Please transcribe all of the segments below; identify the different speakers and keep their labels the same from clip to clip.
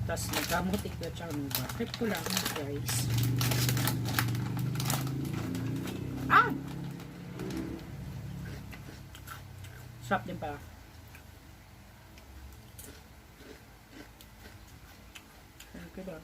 Speaker 1: Tapos nagkamutik na charmuba. Trip ko lang guys. Ah! Sarap din pala. Okay ba?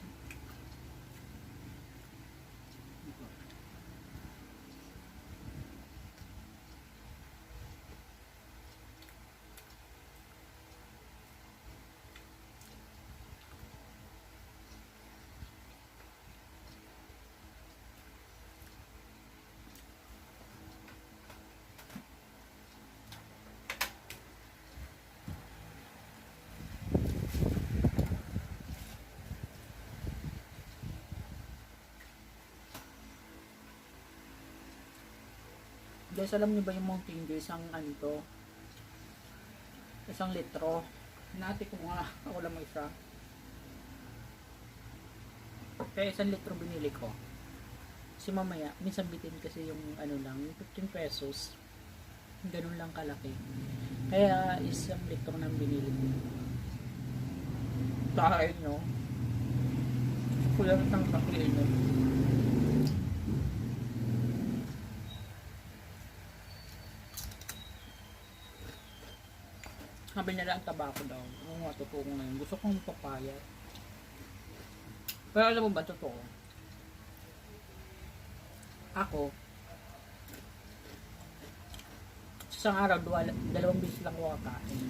Speaker 1: Guys, alam niyo ba yung Mountain Dew, isang ano to? Isang litro. Hinati ko nga, ako lang isa. Kaya isang litro binili ko. Kasi mamaya, minsan bitin kasi yung ano lang, 15 pesos. Ganun lang kalaki. Kaya isang litro nang binili ko. Dahil no, kulang ng kakiinom. Sabi nila ang tabako daw. Oo nga, totoo ngayon. Gusto kong papayat. Pero alam mo ba, totoo? Ako, sa isang araw, dalawang beses lang ako kakain.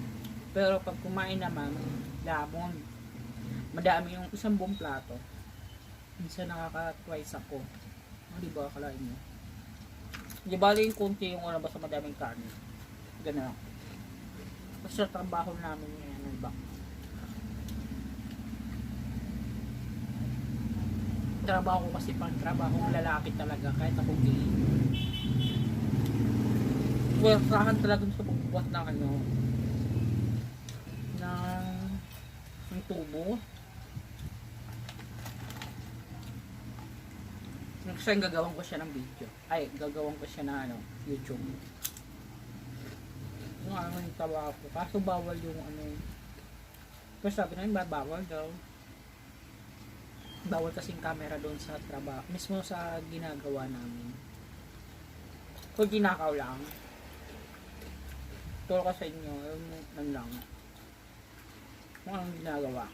Speaker 1: Pero pag kumain naman, lamon. Madami yung isang buong plato. Minsan nakaka-twice ako. Di ba, akalain mo? Di ba yung kunti yung una basta madaming kanin? Ganun. Kasi sa trabaho namin ngayon, ano ba? Trabaho ko kasi pang trabaho ng lalaki talaga, kahit ako gay. Well, saan talaga sa pagbubuhat ng ano, ng tubo. Kasi gagawin ko siya ng video. Ay, gagawin ko siya na ano, YouTube. Yung ano yung tawa ko. Kaso bawal yung ano. Pero sabi na bawal daw. Bawal kasing camera doon sa trabaho. Mismo sa ginagawa namin. Kung ginakaw lang. Turo ko sa inyo. Yun lang. Kung anong ginagawa.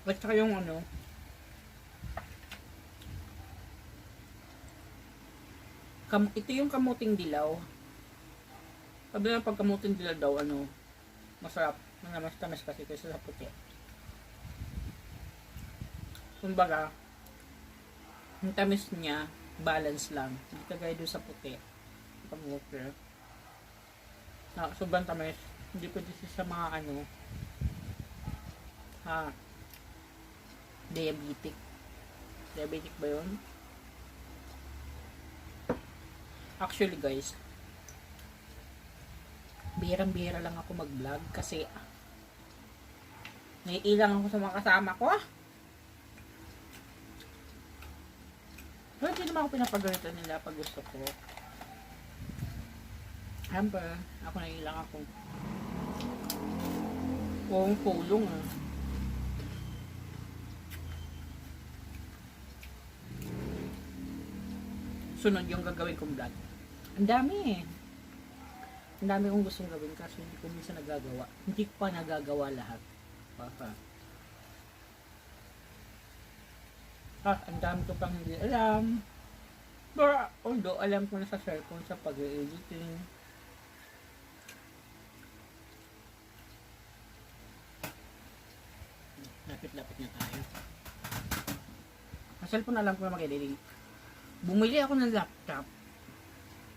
Speaker 1: At saka yung ano, ito yung kamuting dilaw. Sabi na pag kamuting dilaw daw, ano, masarap. Mas tamis kasi kaysa sa puti. Kumbaga, yung tamis niya, balance lang. Hindi kagaya doon sa puti. Kamuti. Sobrang tamis. Hindi pwede sa mga ano, diabetic. Diabetic ba yun? Actually guys, bihirang-bihira lang ako mag-vlog kasi naiilang ako sa mga kasama ko. Pero hindi naman ako pinapagalitan nila pag gusto ko. Siyempre, ako naiilang ako. Kung kulong sunod yung gagawin kong vlog. Ang dami Ang dami kong gustong gawin kasi hindi ko minsan nagagawa. Hindi ko pa nagagawa lahat. Ang dami ko pang hindi alam. Pero although alam ko na sa cellphone sa pag-editing. Lapit-lapit na tayo. Sa cellphone alam ko na mag-editing. Bumili ako ng laptop.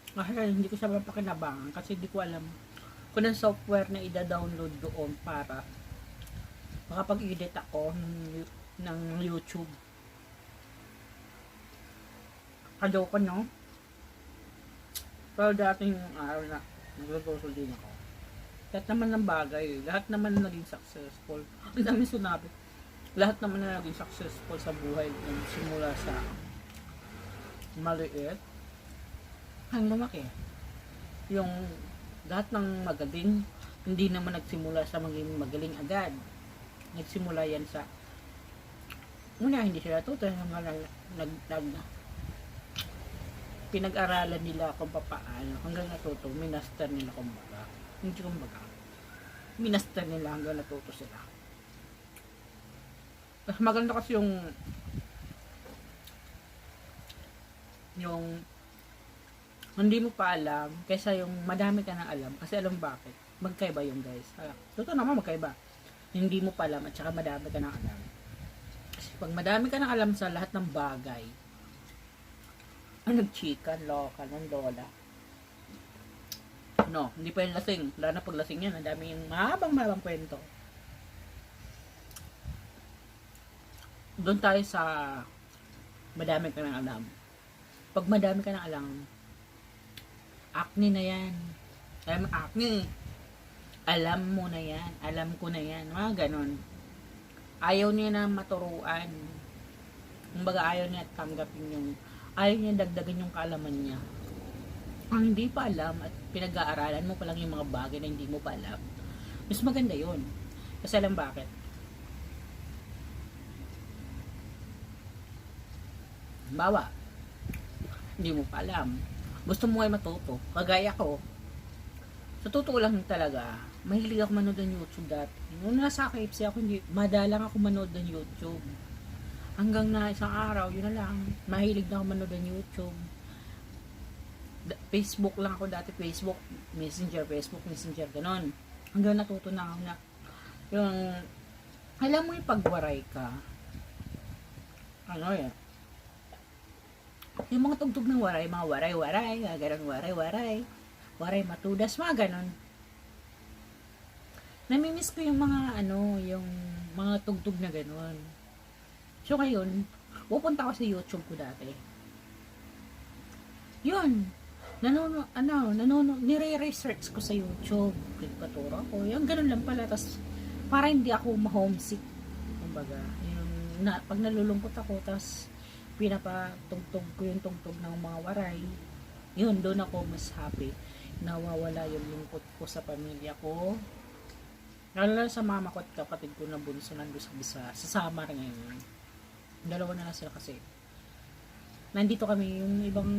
Speaker 1: Kasi hindi ko siya mapakinabangan kasi hindi ko alam kung anong software na ida-download doon para makapag-edit ako ng YouTube. Kadyo ko, no? Pero dating araw na nag-grocery din ako. Lahat naman ng bagay, lahat naman na naging successful. Ang dami sinabi. Lahat naman na naging successful sa buhay simula sa maliit hanggang lumaki. Yung lahat ng magaling, hindi naman nagsimula sa maging magaling agad. Nagsimula yan sa una, hindi sila tuto pinag-aralan nila kung paano hanggang natuto, minaster nila kumbaga. Hindi kumbaga. Minaster nila hanggang natuto sila. Mas maganda kasi yung hindi mo pa alam kaysa yung madami ka na alam. Kasi alam bakit? Magkaiba yung guys. Totoo naman magkaiba. Hindi mo pa alam at saka madami ka na alam. Kasi pag madami ka na alam sa lahat ng bagay, nagchika, loka, ng lola. No, hindi pa yung lasing. Lalo na pag lasing yan, ang dami yung mahabang kwento. Doon tayo sa madami ka na alam. Pag madami ka na alam, acne na yan. Alam, acne. Alam mo na yan. Alam ko na yan. Mga ganon. Ayaw niya na maturuan. Kumbaga ayaw niya tanggapin yung, ayaw niya dagdagan yung kaalaman niya. Ang hindi pa alam at pinag-aaralan mo pa lang yung mga bagay na hindi mo pa alam. Mas maganda yun. Kasi alam bakit? Bawa, Hindi mo pa alam. Gusto mo ay matuto. Kagaya ko. Sa totoo lang talaga, mahilig ako manood ng YouTube dati. Nung nasa KFC ako, hindi, madalang ako manood ng YouTube. Hanggang na isang araw, yun na lang. Mahilig na ako manood ng YouTube. Facebook lang ako dati. Facebook Messenger, ganon. Hanggang natuto na ako na yung, alam mo yung pagwaray ka. Ano yan? Yung mga tugtog ng waray, mga waray-waray, ganon waray-waray. Waray matudas, mga ganon. Namimiss ko yung mga yung mga tugtog na ganon. So ngayon, pupunta ako sa YouTube ko dati. Yun. Nire-research ko sa YouTube. Nagpaturo ko. Yung ganon lang pala. Tas, para hindi ako ma-homesick. Kumbaga, yung pag nalulungkot ako, tas pinapatugtog ko yung tugtog ng mga waray. Yun, doon ako mas happy. Nawawala yung lungkot ko sa pamilya ko. Lalo sa mama ko at kapatid ko na bunso nandun sa Samar ngayon. Dalawa na lang sila kasi. Nandito kami, yung ibang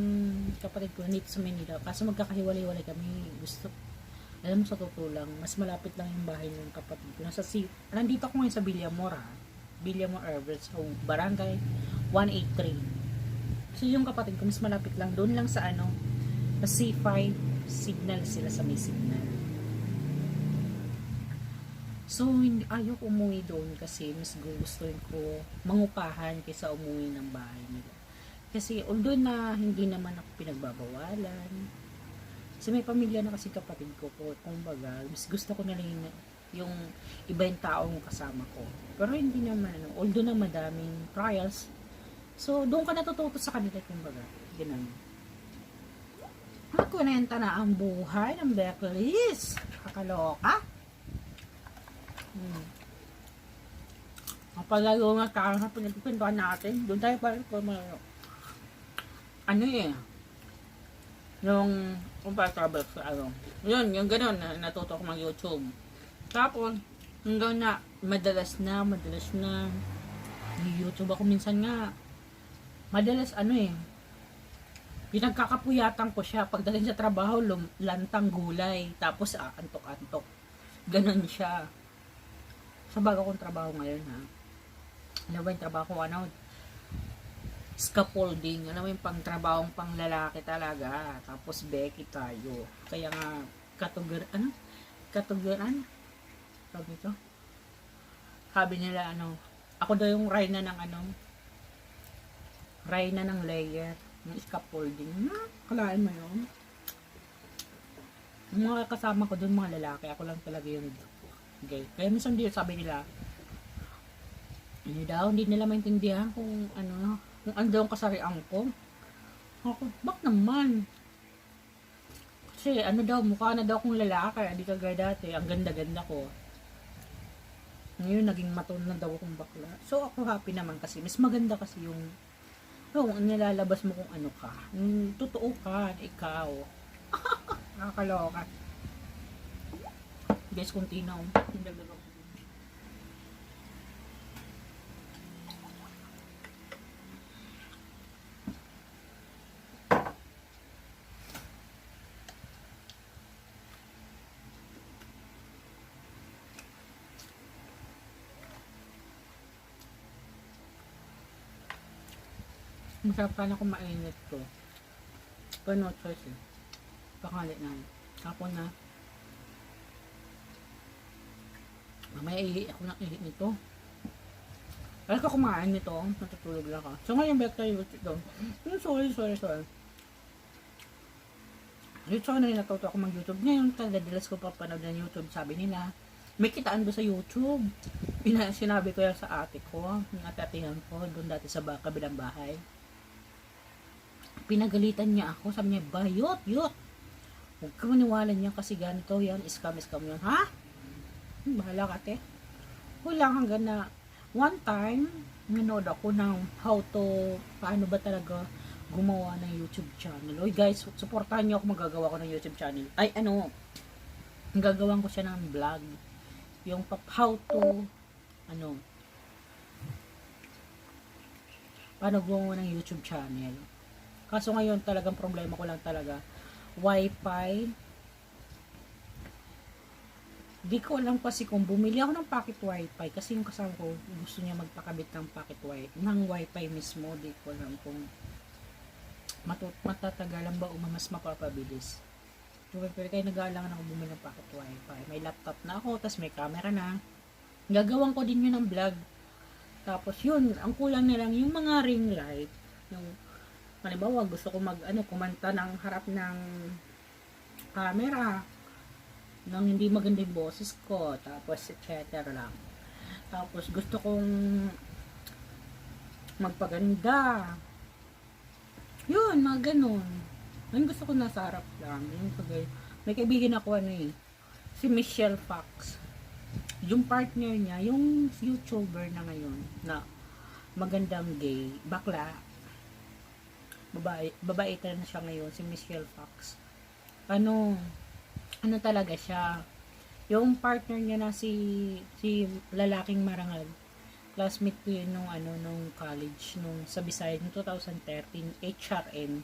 Speaker 1: kapatid ko nandito sa Manila. Kaso magkakahiwalay-walay kami. Alam mo sa totoo lang, mas malapit lang yung bahay ng kapatid ko. Nandito ako ngayon sa Villamor Herbert, sa Barangay 183. So yung kapatid ko, mas malapit lang. Doon lang sa sa C5 signal sila sa may signal. So, ayaw ko umuwi doon kasi mas gusto ko mangupahan kaysa umuwi ng bahay nila. Kasi although na hindi naman ako pinagbabawalan, kasi may pamilya na kasi kapatid ko po, kumbaga, mas gusto ko na lang yung iba yung taong kasama ko. Pero hindi naman, although na madaming trials, so doon ka natututo sa kanila, kumbaga, ganun. Kunenta na ang buhay ng Beckleys. Kakaloka. Palayo nga tayo na pinagpintuan natin. Doon tayo pa rin yung travel sa yun, yung gano'n natuto ko mag-YouTube. Tapos hanggang na madalas na YouTube ako minsan nga madalas pinagkakapuyatan ko siya pagdating sa trabaho, lantang gulay, tapos antok-antok. Ganon siya. Sa bago kong trabaho ngayon, ha. Ano ba yung trabaho ko? Scaffolding. Ano yung pang-trabahong pang lalaki talaga. Tapos Becky tayo. Kaya nga, katuguran? Sabi ito? Sabi nila, ako daw yung Reyna ng layer. Yung scaffolding. Kalain mo yun? Yung mga kasama ko doon, mga lalaki, ako lang talaga yung gay. Kaya minsan din sabi nila, hindi nila maintindihan kung kung andong kasarian ko. Ako, bak naman? Kasi mukha na daw akong lalaki, hindi kagaya dati, ang ganda-ganda ko. Ngayon, naging maton na daw akong bakla. So, ako happy naman kasi, mas maganda kasi yung nilalabas mo kung ano ka. Totoo ka, ikaw. Nakakaloka. Guys, kung tinaw. Masarap sana kung mainit to. Pero no choice eh. Pakali na. Tapos na. Mamaya ako ng ihi nito. Alam ka kumain nito. Natutulog lang ka. So ngayon back tayo ito. Sorry. Dito ako na natuto ako mag-YouTube. Ngayon kadadalas ko papanood ng YouTube. Sabi nila, may kitaan doon sa YouTube. Sinabi ko yan sa ate ko. Yung ate-atihan ko. Doon dati sa kabilang bahay. Pinagalitan niya ako. Sabi niya, bayot. Huwag ka maniwala niya kasi ganito yan. Scam yun. Ha? Bahala ka, te. Wala hanggang na one time, nanood ako ng paano ba talaga gumawa ng YouTube channel. Oy guys, supportahan niyo ako magagawa ko ng YouTube channel. Gagawin ko siya ng vlog. Yung paano gumawa ng YouTube channel. Kaso ngayon talagang problema ko lang talaga, wifi. Di ko alam kasi kung bumili ako ng pocket wifi kasi yung kasama ko gusto niya magpakabit ng pocket wifi, ng wifi mismo. Di ko alam kung matatagalan ba o mas mapapabilis. Pero kaya nag-aalangan ako bumili ng pocket wifi. May laptop na ako, tas may camera na. Gagawin ko din yun ng vlog. Tapos yun, ang kulang na lang yung mga ring light. Yung, halimbawa, gusto ko kumanta ng harap ng camera nang hindi maganda yung boses ko, tapos etc. lang. Tapos gusto kong magpaganda. Yun, mga ganun. Yung gusto ko nasa harap lang. Yung may kaibigan ako si Michelle Fox. Yung partner niya, yung YouTuber na ngayon, na magandang gay, bakla, babae na siya ngayon, si Michelle Fox. Ano talaga siya, yung partner niya na si lalaking marangal, classmate ko yun nung college, sa Bisaya, nung 2013, HRM.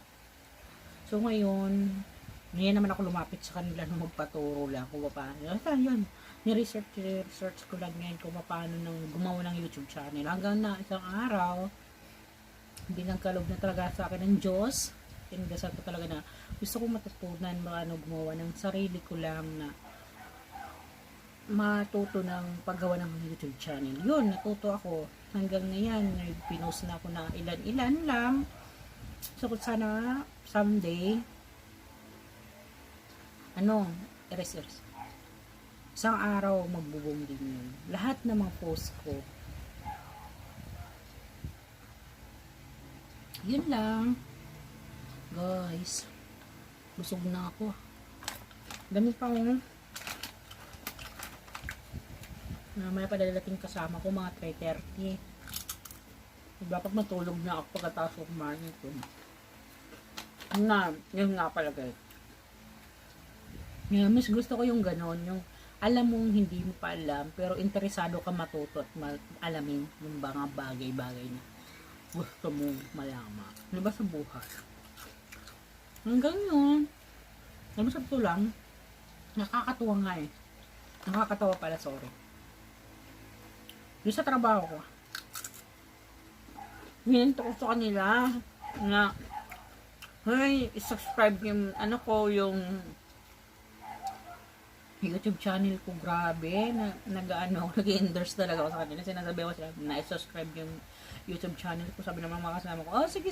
Speaker 1: So ngayon naman ako lumapit sa kanila nung magpaturo lang kung paano. Yun, ni-research ko lang ngayon kung paano nang gumawa ng YouTube channel. Hanggang na isang araw, hindi nagkaloob na talaga sa akin ng Diyos. Pinagdasal ko talaga na gusto ko matutunan gumawa ng sarili ko lang na matuto ng paggawa ng YouTube channel. Yun, natuto ako. Hanggang ngayon, pinost na ako na ilan-ilan lang. So, kung sana someday, isang araw magbo-boom din yun. Lahat ng mga post ko. Yun lang. Guys, busog na ako. Dami pa ako. May padadating kasama ko mga 3:30. Dapat matulog na ako pagkatapos ko kumain ito. Yun nga pala guys. Mas gusto ko yung ganon, yung alam mong hindi mo pa alam, pero interesado ka matuto at alamin yung mga bagay-bagay na gusto mong malaman. Diba sa buhay? Hanggang yun. Alam mo sa ito lang, nakakatuwa nga eh. Nakakatawa pala, sorry. Yung sa trabaho ko, hininto ko sa kanila na, hey, subscribe yung yung YouTube channel ko. Grabe, nag-endorse talaga ako sa kanila. Sinasabi ko sila na i-subscribe yung YouTube channel ko. Sabi naman mga kasama ko, oh, sige.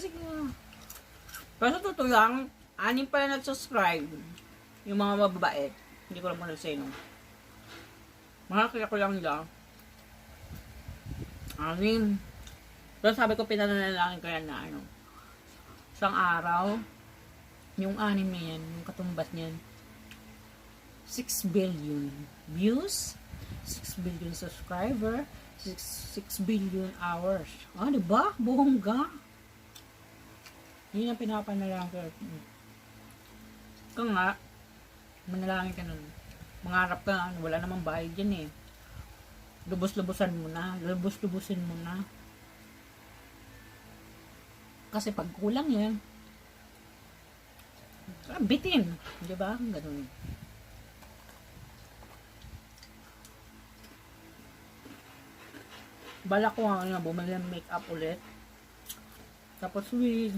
Speaker 1: Pero sa totoo lang, 6 pala nag-subscribe. Yung mga mababait. Hindi ko lang muna sino. Makakaya ko lang nila. 6. Pero sabi ko, pinananalangin ko yan na isang araw, yung 6 na yan, yung katumbas niyan, 6 billion views, 6 billion subscriber, 6 billion hours. Diba? Bongga. Yun ang pinapanalangin ko. Ikaw nga, manalangin ka nun. Mangarap ka, wala namang bahay dyan eh. Lubos-lubusin mo na. Kasi pag kulang yan, bitin. Diba? Ganun. Bala ko bumili ng make-up ulit. Tapos wig.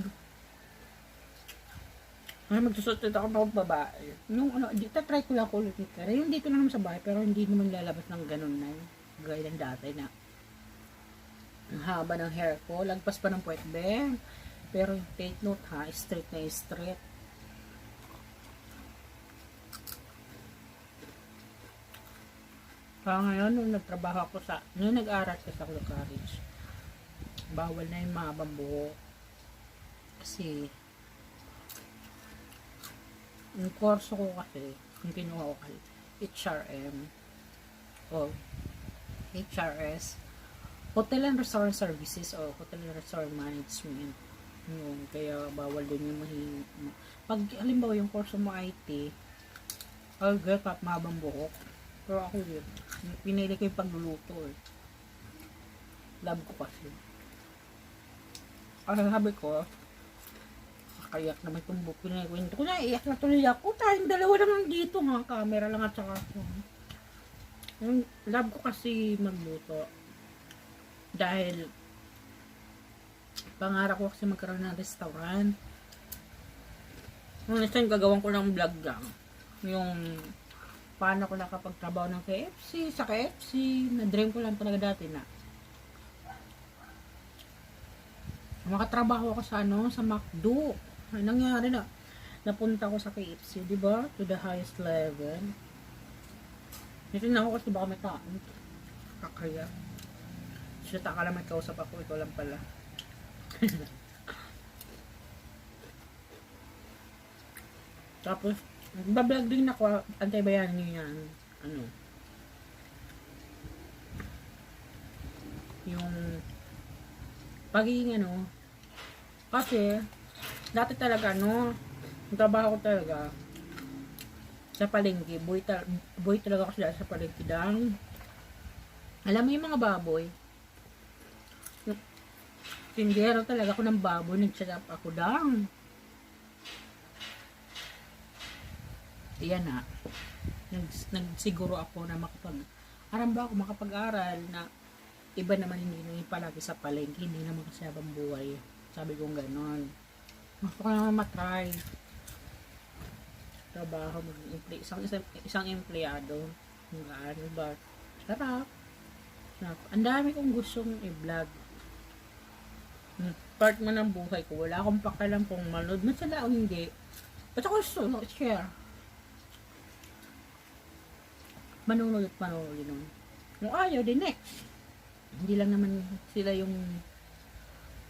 Speaker 1: Magsusot ako ng babae. Yung try ko lang ulit ni Kara. Yung dito na naman sa bahay, pero hindi naman lalabas ng ganun na yun. Gaya ng dati na ang haba ng hair ko. Lagpas pa ng puwet be. Pero take note ha, straight na straight. Ngayon, nung nagtrabaho ako nung nag-aral ko sa college, bawal na yung mahabang buhok. Kasi, yung kurso ko kasi, yung kinuha ko kasi, HRM, o HRS, Hotel and Restaurant Services, o Hotel and Restaurant Management. Yun, kaya bawal din yung pag, halimbawa, yung kurso mo IT, girl, mahabang buhok. Pero ako yun, pinili ko yung pagluluto eh. Love ko kasi. Sabi ko, nakakaiyak naman itong pinakwento ko na, iyak na tuloy ako. Tayong dalawa lang dito ha, camera lang at saka ako. Yung love ko kasi magluto. Dahil pangarap ko kasi magkaroon ng restaurant. Next time gagawin ko ng vlog lang. Yung paano ko nakapagtrabaho ng KFC, sa KFC, na-dream ko lang talaga dati na makatrabaho ako sa sa McDo. Ay, nangyari na. Napunta ko sa KFC, di ba? To the highest level. Ito na ako kasi baka may kakaya. Shit, akala may kausap ako. Ito lang pala. Tapos, bablog din ako. Antabayan niyo yan. Yung pagiging kasi dati talaga yung trabaho ko talaga sa palengke, boy talaga ako sa palengke dang. Alam mo yung mga baboy, tindero talaga ako ng baboy, nag-set up ako dang. Iyan na, nagsiguro ako na makapag-aral na iba naman hindi na palagi sa palengke, hindi naman kasi habang buhay. Sabi kong ganon. Gusto ko naman matry. Trabaho, isang empleyado. Ano ba? Sarap. Ang dami kong gustong i-vlog. Part mo ng buhay ko. Wala akong pakialam kung manood man sila o hindi. Basta ko gusto, share. Manunod at manunod nun. Kung ayaw, di next. Hindi lang naman sila yung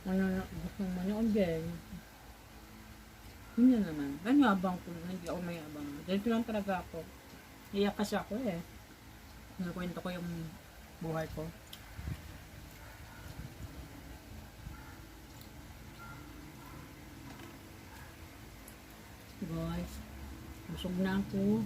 Speaker 1: gustong manood din. Hindi naman. Ano abang ko? Hindi ako may abang. Ganito lang talaga ako. Iyak kasi ako eh. Nakwento ko yung buhay ko. Guys, busog na ako.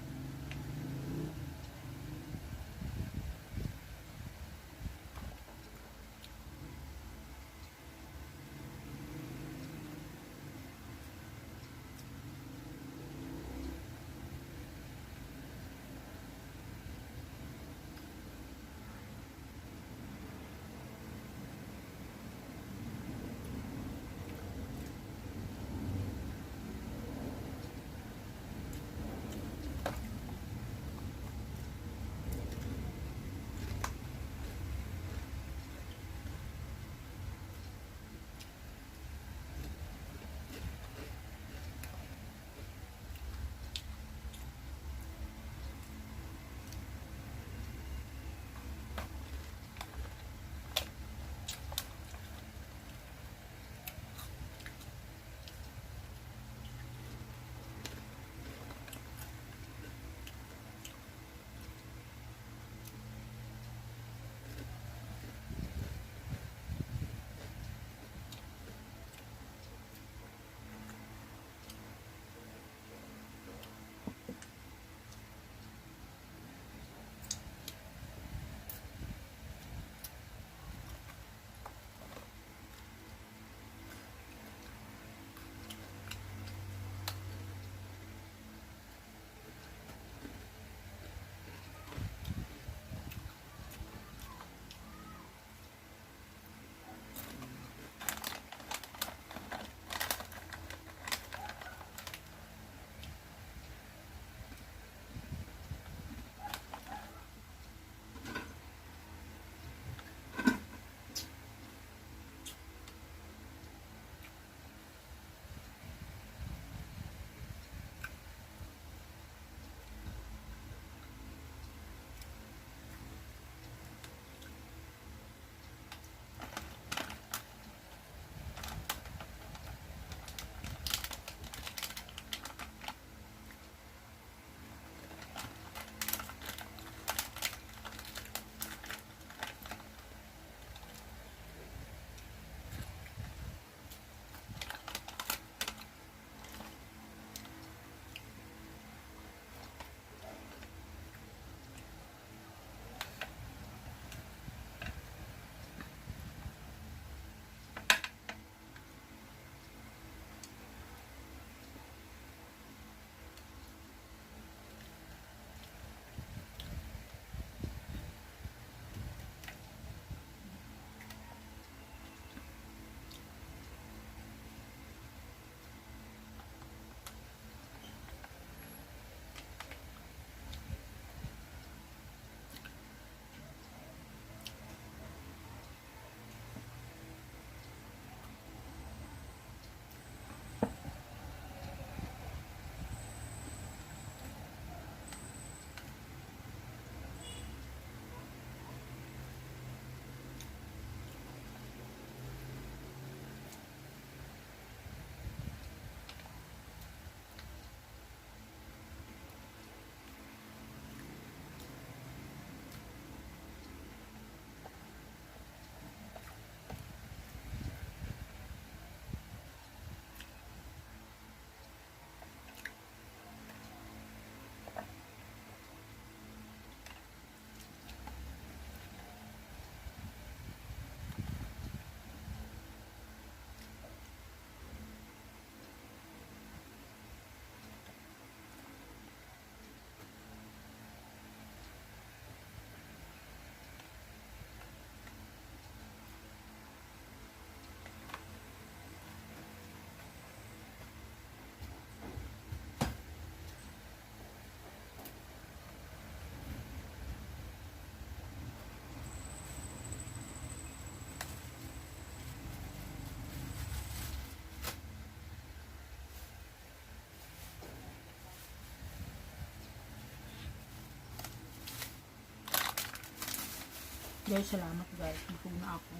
Speaker 2: Guys, salamat guys. Busog na ako.